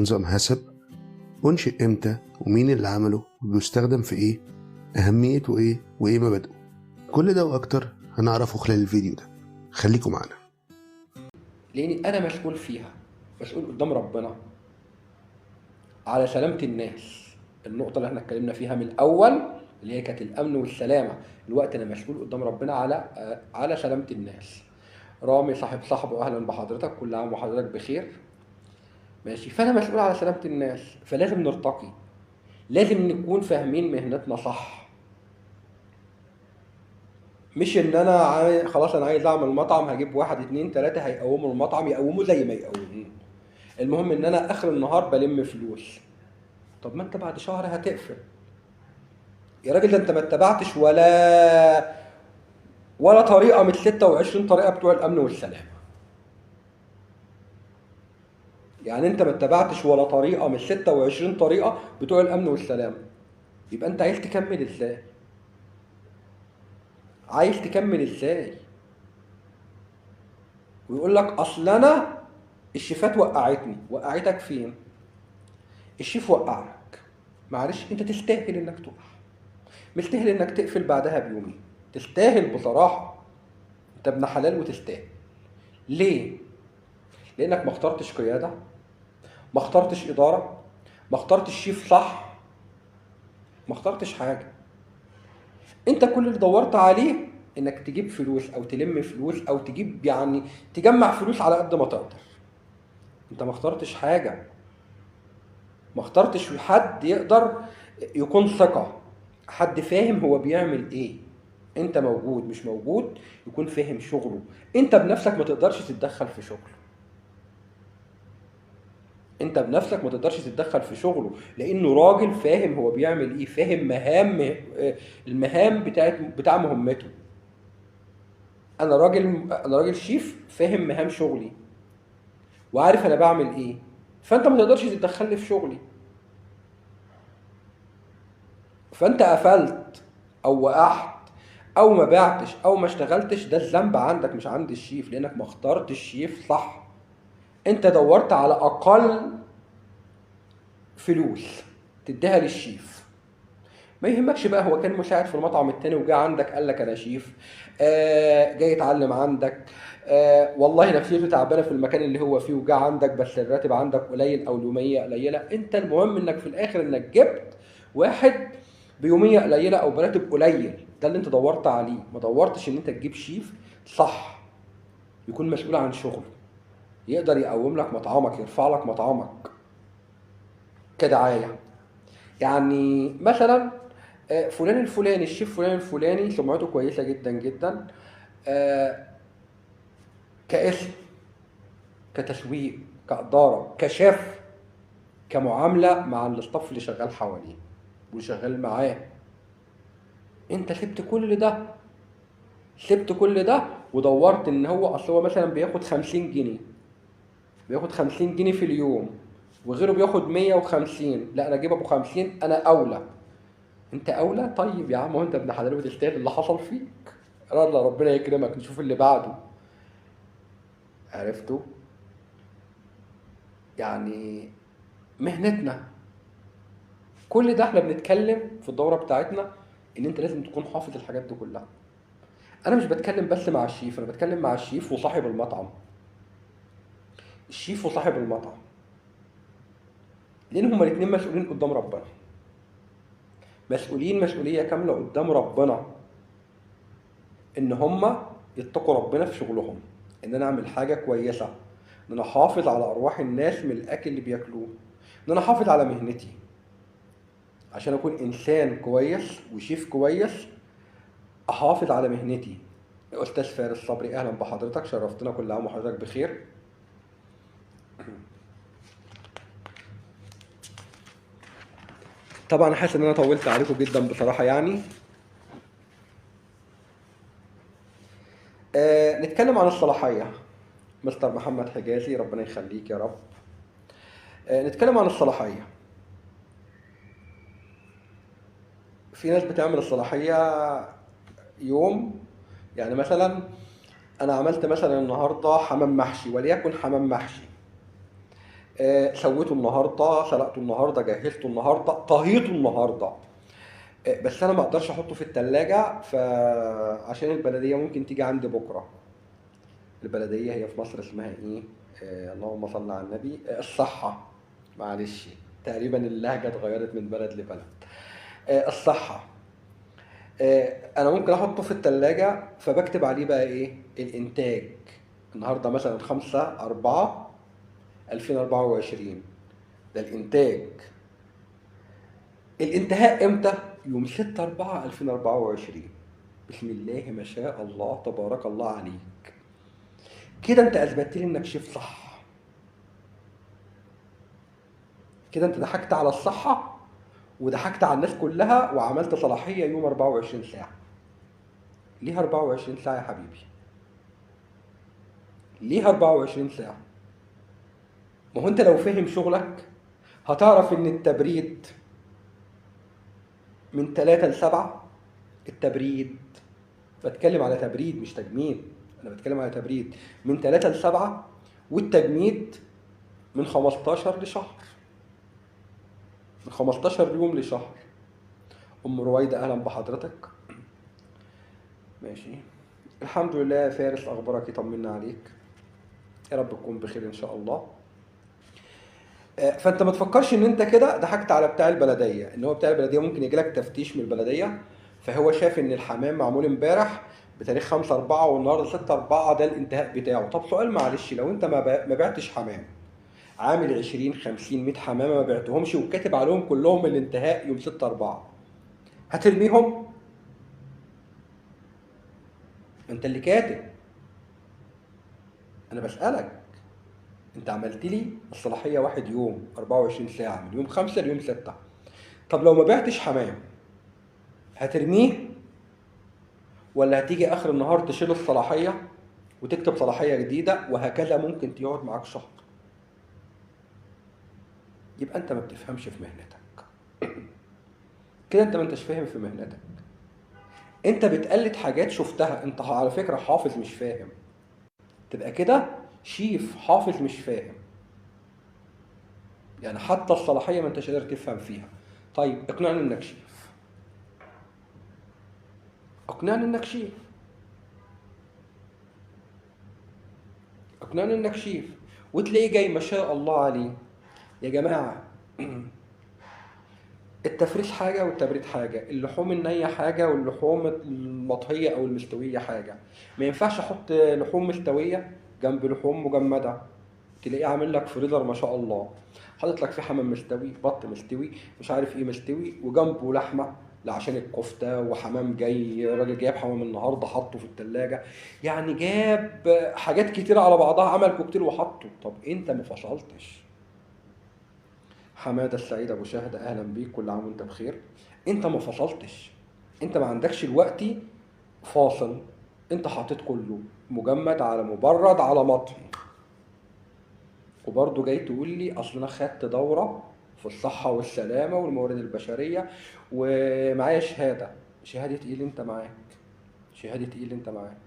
نظام هاسب؟ أنشئ إمتى ومين اللي عمله وبيستخدم في إيه؟ أهميته إيه وإيه مبادئه؟ كل ده وأكتر هنعرفه خلال الفيديو ده. خليكم معنا. لاني انا مسؤول فيها، مسؤول قدام ربنا على سلامة الناس. النقطة اللي احنا اتكلمنا فيها من الاول اللي هي كانت الامن والسلامة، الوقت انا مسؤول قدام ربنا على سلامة الناس. رامي صاحبه اهلا بحضرتك، كل عام وحضرتك بخير. ماشي، فانا مسؤول على سلامة الناس، فلازم نرتقي، لازم نكون فاهمين مهنتنا صح. مش ان انا خلاص انا عايز اعمل مطعم، هجيب 1 2 3 هيقوموا المطعم، يقوموا زي ما يقوموه، المهم ان انا اخر النهار بلم فلوس. طب ما انت بعد شهر هتقفل يا راجل، ده انت ما اتبعتش ولا طريقه من 26 طريقه بتوع الامن والسلامه. يعني انت ما اتبعتش ولا طريقه من 26 طريقه بتوع الامن والسلامه، يبقى انت عايز تكمل ازاي؟ عايز تكمل ازاي؟ ويقول لك اصل انا الشيفات وقعتك فين؟ الشيف وقعك، معلش انت تستاهل انك تقع، مستاهل انك تقفل بعدها بيومين، تستاهل بصراحه، انت ابن حلال وتستاهل. ليه؟ لانك ما اخترتش قياده، ما اخترتش اداره، ما اخترتش شيف صح، ما اخترتش حاجه. انت كل اللي دورت عليه انك تجيب فلوس او تلم فلوس او تجيب يعني تجمع فلوس على قد ما تقدر. انت ما اخترتش حاجه، ما اخترتش حد يقدر يكون ثقه، حد فاهم هو بيعمل ايه. انت موجود مش موجود يكون فاهم شغله، انت بنفسك ما تقدرش تتدخل في شغله. انت بنفسك ما تقدرش تتدخل في شغله لانه راجل فاهم هو بيعمل ايه، فاهم المهام بتاع مهمته. انا راجل شيف فاهم مهام شغلي وعارف انا بعمل ايه، فانت ما تقدرش تتدخل لي في شغلي. فانت قفلت او وقعت او ما بعتش او ما اشتغلتش، ده الذنب عندك مش عند الشيف، لانك ما اخترتش الشيف صح. انت دورت على اقل فلوس تديها للشيف، ما يهمكش بقى هو كان مساعد في المطعم التاني وجا عندك قال لك انا شيف، جاي يتعلم عندك، والله نفسيته تعبانه في المكان اللي هو فيه وجا عندك بس الراتب عندك قليل او اليوميه قليله. انت المهم انك في الاخر انك جبت واحد بيوميه قليله او براتب قليل، ده اللي انت دورت عليه. ما دورتش ان انت تجيب شيف صح يكون مسؤول عن شغله، يقدر يقوم لك مطعمك، يرفع لك مطعمك كدعايه. يعني مثلا فلان الفلاني، الشيف فلان الفلاني سمعته كويسه جدا جدا، كاسم، كتسويق، كاداره، كشاف، كمعامله مع الاستاف اللي شغال حواليه وشغال معاه. انت سبت كل ده ودورت ان هو اصل هو مثلا بياخد 50 جنيه، بياخد 50 جنيه في اليوم وغيره بياخد 150، لا انا اجيب ابو 50 انا اولى. انت اولى؟ طيب يا عم، هو انت ابن حلال وتستاهل اللي حصل فيك؟ يلا ربنا يكرمك نشوف اللي بعده. عرفتوا؟ يعني مهنتنا كل ده احنا بنتكلم في الدوره بتاعتنا ان انت لازم تكون حافظ الحاجات دي كلها. انا مش بتكلم بس مع الشيف، انا بتكلم مع الشيف وصاحب المطعم، الشيف وصاحب المطعم، لان هما الاثنين مسؤولين قدام ربنا، مسؤولين مسؤوليه كامله قدام ربنا ان هما يتقوا ربنا في شغلهم، ان انا اعمل حاجه كويسه، ان انا احافظ على ارواح الناس من الاكل اللي بياكلوه، ان انا احافظ على مهنتي عشان اكون انسان كويس وشيف كويس، احافظ على مهنتي. يا استاذ فارس صبري اهلا بحضرتك، شرفتنا، كل عام وحضرتك بخير. طبعا حاسس ان انا طولت عليكم جدا بصراحه يعني. نتكلم عن الصلاحيه. مستر محمد حجازي ربنا يخليك يا رب. نتكلم عن الصلاحيه. في ناس بتعمل الصلاحيه يوم، يعني مثلا انا عملت مثلا النهارده حمام محشي، وليكن حمام محشي، سويته النهارده، سلقته النهارده، جهزته النهارده، طهيته النهارده. بس انا ما اقدرش احطه في التلاجة عشان البلديه ممكن تيجي عندي بكره. البلديه هي في مصر اسمها ايه؟ اللهم صل على النبي، الصحه. معلش، تقريبا اللهجه اتغيرت من بلد لبلد. الصحه. انا ممكن احطه في التلاجة فبكتب عليه بقى ايه الانتاج. النهارده مثلا 5/4/2024. ده الانتاج. الانتهاء امتى؟ يوم 6/4/2024. بسم الله ما شاء الله تبارك الله عليك. كده انت اثبتت لي انك شيف صح. كده انت ضحكت على الصحة وضحكت على الناس كلها وعملت صلاحية يوم 24 ساعة. ليه 24 ساعة يا حبيبي؟ ليه 24 ساعة؟ ما هو انت لو فاهم شغلك هتعرف ان التبريد من 3 ل7. التبريد، بتكلم على تبريد مش تجميد، انا بتكلم على تبريد من 3 ل7، والتجميد من 15 لشهر، من 15 يوم لشهر. ام رويدة اهلا بحضرتك. ماشي. الحمد لله يا فارس، اخبارك يطمنا عليك، يا رب تكون بخير ان شاء الله. فانت ما تفكرش ان انت كده ضحكت على بتاع البلديه، ان هو بتاع البلديه ممكن يجي لك تفتيش من البلديه، فهو شاف ان الحمام معمول امبارح بتاريخ 5/4 والنهارده 6/4، ده الانتهاء بتاعه. طب سؤال معلش، لو انت ما بعتش حمام، عامل 20 50 100 حمامه ما بعتهمش وكاتب عليهم كلهم الانتهاء يوم 6/4، هترميهم؟ انت اللي كاتب. انا بسالك، انت عملت لي الصلاحيه 1 يوم 24 ساعه من يوم 5 ليوم 6. طب لو ما بعتش حمام هترميه، ولا هتيجي اخر النهار تشيل الصلاحيه وتكتب صلاحيه جديده، وهكذا ممكن تقعد معاك شهر؟ يبقى انت ما بتفهمش في مهنتك. كده انت ما انتش فاهم في مهنتك، انت بتقلد حاجات شفتها. انت على فكره حافظ مش فاهم، تبقى كده شيف حافظ مش فاهم. يعني حتى الصلاحيه ما انتش قادر تفهم فيها. طيب اقنعني انك شيف، اقنعني انك شيف، اقنعني انك شيف. وتلاقيه جاي ما شاء الله عليه. يا جماعه، التفريش حاجة والتبريد حاجة، اللحوم النية حاجة واللحوم المطهية أو المستوية حاجة. ما ينفعش أحط لحوم مستوية جنب لحوم مجمدة. تلاقيه عامل لك فريزر ما شاء الله، حاطط لك فيه حمام مستوي، بط مستوي، مش عارف ايه مستوي، وجنبه لحمة لا عشان الكفتة، وحمام جاي، راجل جايب حمام النهارده حطه في التلاجة. يعني جاب حاجات كتير على بعضها، عمل كوكتيل وحطه. طب انت ما فصلتش. حمادة السعيد أبو شهد أهلا بيك، كل عام وأنت بخير. أنت ما فصلتش، أنت ما عندكش الوقت فاصل. أنت حاطط كله مجمد على مبرد على مطهي، وبرضه جاي تقول لي أصل أنا خدت دورة في الصحة والسلامة والموارد البشرية ومعايا شهادة. شهادة إيه اللي أنت معاك؟ شهادة إيه اللي أنت معاك؟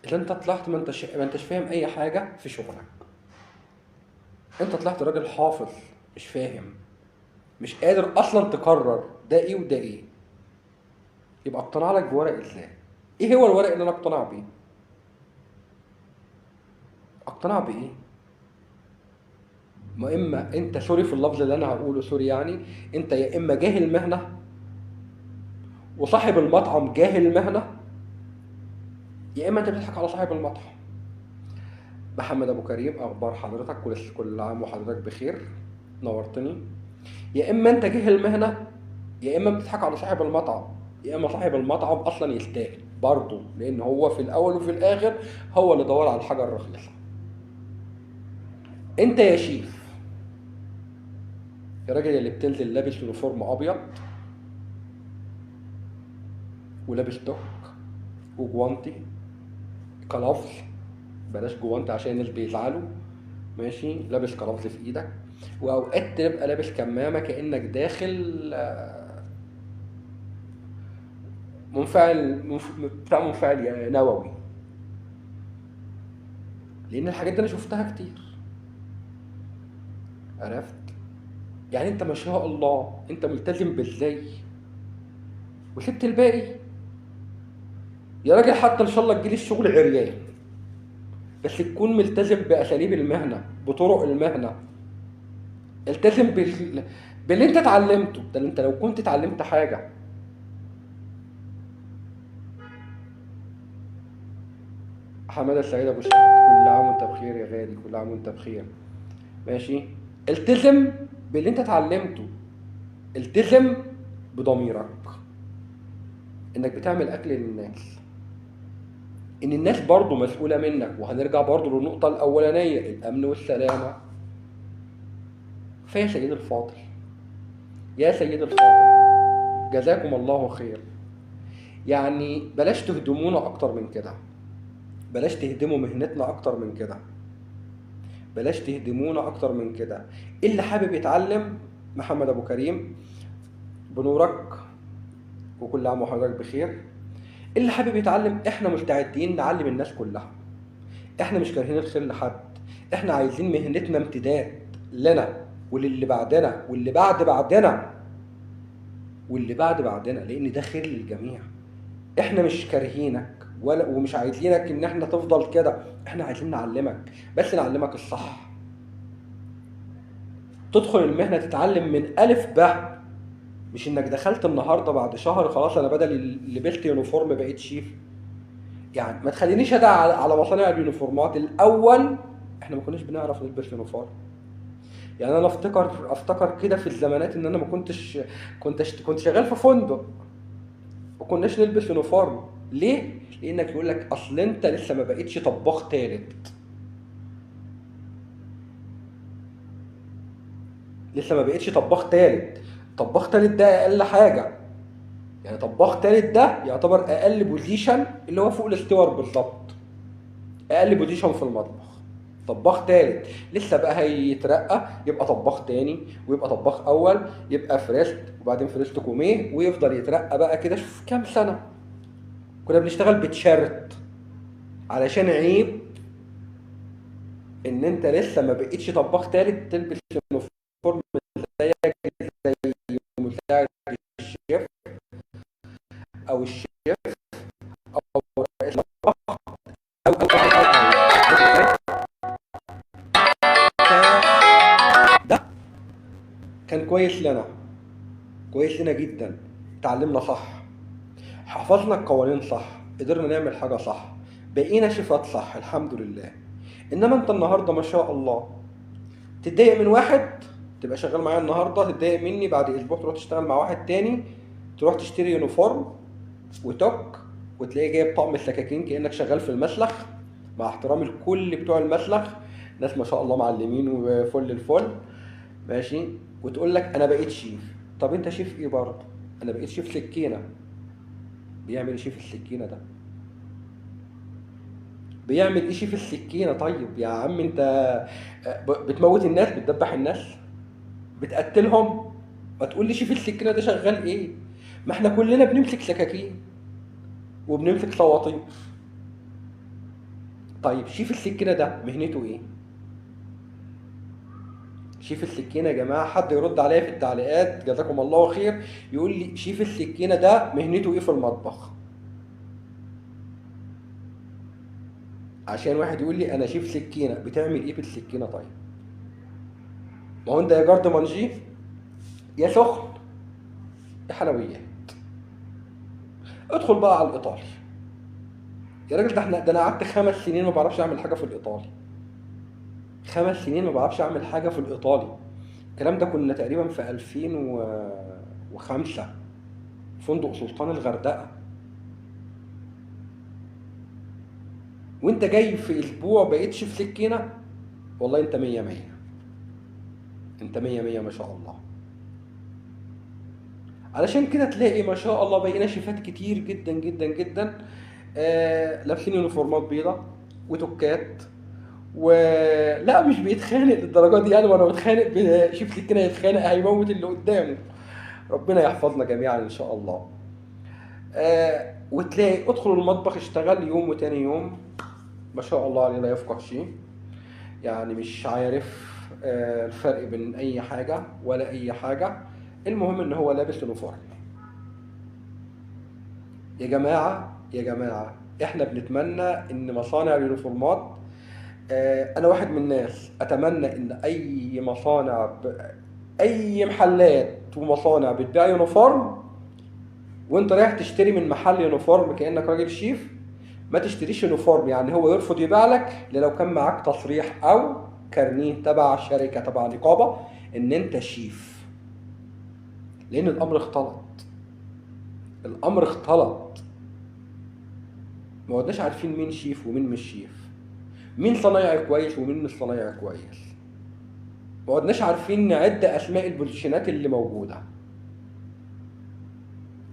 إذا أنت طلعت ما أنتش فاهم أي حاجة في شغلك. أنت طلعت راجل حافظ مش فاهم، مش قادر اصلا تقرر ده ايه وده ايه. يبقى اقتنع لك بورق ازاي؟ ايه هو الورق اللي انا اقتنع بيه؟ اقتنع بايه؟ ما اما انت سوري في اللفظ اللي انا هقوله، سوري يعني، انت يا اما جاهل مهنه وصاحب المطعم جاهل مهنه، يا اما انت بتضحك على صاحب المطعم. محمد ابو كريم، اخبار حضرتك؟ كل عام وحضرتك بخير، نورتني. يا اما انت جاهل مهنه، يا اما بتضحك على صاحب المطعم، يا اما صاحب المطعم اصلا يستاهل برضه، لان هو في الاول وفي الاخر هو اللي دور على الحاجه الرخيصه. انت يا شيف، يا راجل اللي بتنزل لابس يونيفورم ابيض ولابس توك وجوانتي كلافز، بلاش جوانتي عشان الناس بيزعلوا، ماشي، لابس كلافز في ايدك، واوقات تبقى لابس كمامه كانك داخل بتاع منفعل نووي، لان الحاجات دي انا شفتها كتير. عرفت؟ يعني انت ما شاء الله انت ملتزم بالزي وسبت الباقي. يا راجل حتى ان شاء الله تجيلي الشغل عريان، بس تكون ملتزم باساليب المهنه، بطرق المهنه. التزم باللي انت اتعلمته ده. اللي انت لو كنت اتعلمت حاجه. حماده السعيد ابو شهد، كل عام وانت بخير يا غالي، كل عام وانت بخير. ماشي. التزم باللي انت اتعلمته، التزم بضميرك، انك بتعمل اكل للناس، ان الناس برضو مسؤولة منك. وهنرجع برضو للنقطة الاولانية، الامن والسلامة. فيا سيد الفاضل، يا سيد الفاضل، جزاكم الله خير. يعني بلاش تهدمونا اكتر من كده، بلاش تهدموا مهنتنا اكتر من كده، بلاش تهدمونا اكتر من كده. اللي حابب يتعلم، محمد ابو كريم بنورك، وكل عام وحضرتك بخير. اللي حابب يتعلم، احنا مستعدين نعلم الناس كلها. احنا مش كارهين الخير لحد، احنا عايزين مهنتنا امتداد لنا وللي بعدنا واللي بعد بعدنا واللي بعد بعدنا، لان ده خير للجميع. احنا مش كارهينك ومش عايزينك ان احنا تفضل كده، احنا عايزين نعلمك، بس نعلمك الصح. تدخل المهنة تتعلم من ألف باء، مش انك دخلت النهارده بعد شهر خلاص انا بدل لبست يونيفورم بقيت شيف. يعني ما تخلينيش ادعي على مصانع اليونيفورمات. الاول احنا ما كناش بنعرف نلبس يونيفورم. يعني انا افتكر كده في الزمانات ان انا ما كنت شغال في فندق ما كناش نلبس يونيفورم. ليه؟ لانك يقول لك اصل انت لسه ما بقتش طباخ تالت، لسه ما بقتش طباخ تالت. طباخ تالت ده اقل حاجه، يعني طباخ تالت ده يعتبر اقل بوزيشن، اللي هو فوق الاستوار بالظبط، اقل بوزيشن في المطبخ. طباخ تالت لسه بقى هيترقى يبقى طباخ تاني، ويبقى طباخ اول، يبقى فريست، وبعدين فريست كوميه، ويفضل يترقى بقى كده. شوف كام سنه كنا بنشتغل بتشيرت، علشان عيب ان انت لسه ما بقيتش طباخ تالت تلبس يونيفورم زيك زي مساعد الشيف او الشيف او رئيس المطبخ ده كان كويس لنا، كويس لنا جدا. اتعلمنا صح، حفظنا القوانين صح، قدرنا نعمل حاجة صح، بقينا شيفات صح الحمد لله. انما انت النهارده ما شاء الله تتضايق من واحد، تبقى شغال معايا النهارده تتضايق مني، بعد اسبوع تروح تشتغل مع واحد تاني، تروح تشتري يونيفورم وتوك، وتلاقيه جايب طقم السكاكين كانك شغال في المسلخ. مع احترامي لكل بتوع المسلخ، ناس ما شاء الله معلمين وفل الفل. ماشي. وتقول لك انا بقيت شيف. طب انت شيف ايه برضه؟ انا بقيت شيف سكينه. بيعمل ايه شيف السكينه ده؟ بيعمل ايه شيف السكينه؟ طيب يا عم انت بتموت الناس، بتدبح الناس، بتقتلهم، ما تقول لي شيف السكينه ده شغال ايه؟ ما احنا كلنا بنمسك سكاكين وبنمسك سواطين. طيب شيف السكينه ده مهنته ايه؟ شيف السكينه يا جماعه، حد يرد عليا في التعليقات جزاكم الله خير، يقول لي شيف السكينه ده مهنته ايه في المطبخ؟ عشان واحد يقول لي انا شيف سكينه، بتعمل ايه بالسكينه؟ طيب ما هو انت يا جارد مانجي يا سخن يا حلويات. ادخل بقى على الايطالي. يا راجل ده انا قعدت 5 سنين ما بعرفش اعمل حاجه في الايطالي. 5 سنين ما بعرفش اعمل حاجه في الايطالي. الكلام ده كنا تقريبا في 2005، فندق سلطان الغردقه. وانت جاي في اسبوع بقيت شيف سكينه؟ والله انت مية مية، انت مية مية ما شاء الله. علشان كده تلاقي ما شاء الله بقينا شيفات كتير جدا جدا جدا لابسين يونيفورمات بيضة وتوكات، ولا مش بيتخانق للدرجه دي يعني، وانا بتخانق شيف سكينه يتخانق هيموت اللي قدامه. ربنا يحفظنا جميعا ان شاء الله. وتلاقي ادخل المطبخ اشتغل يوم وتاني يوم ما شاء الله عليه لا يفقه شيء. يعني مش عارف الفرق بين اي حاجة ولا اي حاجة، المهم ان هو لابس يونيفورم. يا جماعة يا جماعة، احنا بنتمنى ان مصانع اليونيفورمات، انا واحد من الناس اتمنى ان اي مصانع اي محلات ومصانع بتبيع يونيفورم، وانت رايح تشتري من محل يونيفورم كانك راجل شيف، ما تشتريش يونيفورم يعني هو يرفض يبيع لك الا لو كان معاك تصريح او كارنيه تبع شركه تبع نقابه ان انت شيف. لان الامر اختلط، الامر اختلط. ما عدناش عارفين مين شيف ومين مش شيف، مين صنايعي كويس ومين مش صنايعي كويس. ما عدناش عارفين نعد اسماء البوزيشنات اللي موجوده.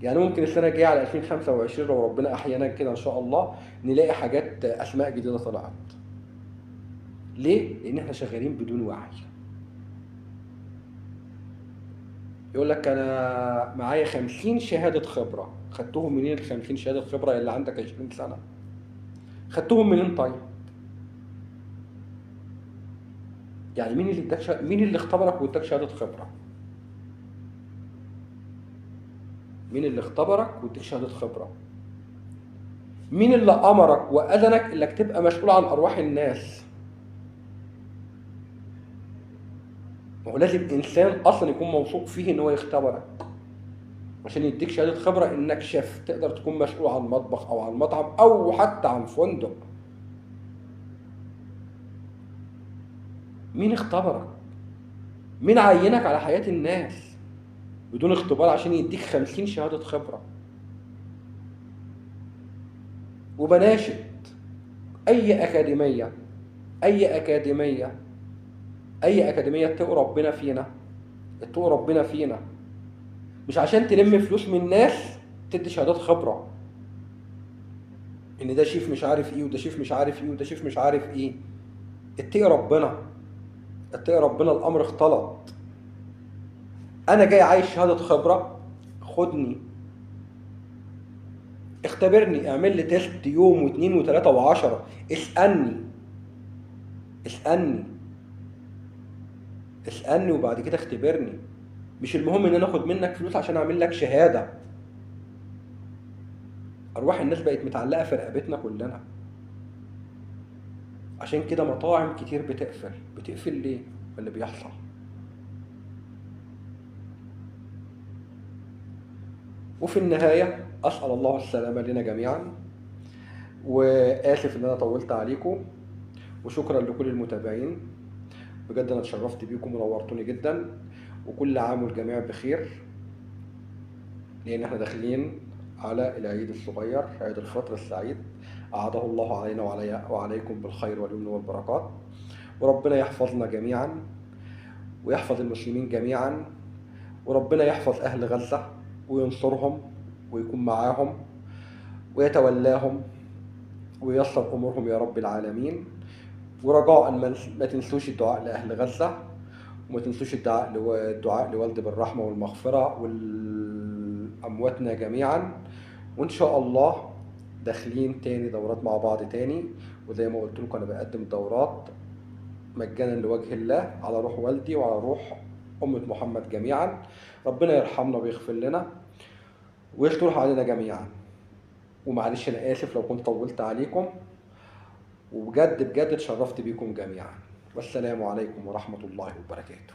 يعني ممكن السنه الجايه على 2025 لو ربنا احيانا كده ان شاء الله نلاقي حاجات اسماء جديده طلعت. ليه؟ لان احنا شغالين بدون وعي. يقول لك انا معايا 50 شهاده خبره. خدتهم منين ال 50 شهاده خبره اللي عندك 20 سنه؟ خدتهم منين طيب؟ يعني مين اللي اداك مين اللي اختبرك واداك شهاده خبره؟ مين اللي اختبرك واداك شهاده خبره؟ مين اللي امرك واذنك انك تبقى مسؤول عن ارواح الناس؟ ما هو لازم انسان اصلا يكون موثوق فيه ان هو يختبرك عشان يديك شهاده خبره انك شيف تقدر تكون مسؤول عن مطبخ او عن مطعم او حتى عن فندق. مين اختبرك؟ مين عينك على حياه الناس بدون اختبار عشان يديك 50 شهاده خبره؟ وبناشد اي اكاديميه اي اكاديميه اي اكاديميه اتقوا ربنا فينا، اتقوا ربنا فينا، مش عشان تلم فلوس من الناس تدي شهادات خبره ان ده شيف مش عارف ايه وده شيف مش عارف ايه وده شيف مش عارف ايه. اتقي ربنا، اتقي ربنا، الامر اختلط. انا جاي عايز شهاده خبره، خدني اختبرني، اعمل لي تيست يوم واثنين وثلاثه وعشرة، اسالني اسالني اسالني وبعد كده اختبرني. مش المهم ان انا اخد منك فلوس عشان اعمل لك شهاده. ارواح الناس بقت متعلقه في رقبتنا كلنا. عشان كده مطاعم كتير بتقفل ليه؟ اللي بيحصل. وفي النهايه اسال الله السلامه لنا جميعا، واسف ان انا طولت عليكم، وشكرا لكل المتابعين. بجد انا اتشرفت بيكم ونورتوني جدا، وكل عام والجميع بخير، لان احنا داخلين على العيد الصغير، عيد الفطر السعيد، أعاده الله علينا وعليكم بالخير واليمن والبركات. وربنا يحفظنا جميعا ويحفظ المسلمين جميعا، وربنا يحفظ أهل غزة وينصرهم ويكون معاهم ويتولاهم وييسر أمورهم يا رب العالمين. ورجاء ما تنسوش الدعاء لأهل غزة، وما تنسوش الدعاء لوالد بالرحمة والمغفرة والأمواتنا جميعا. وإن شاء الله داخلين تاني دورات مع بعض تاني، وزي ما قلت لكم أنا بقدم دورات مجانا لوجه الله على روح والدي وعلى روح أمة محمد جميعا. ربنا يرحمنا ويغفر لنا ويسترها علينا جميعا. ومعلش أنا آسف لو كنت طولت عليكم، وبجد اتشرفت بيكم جميعا. والسلام عليكم ورحمة الله وبركاته.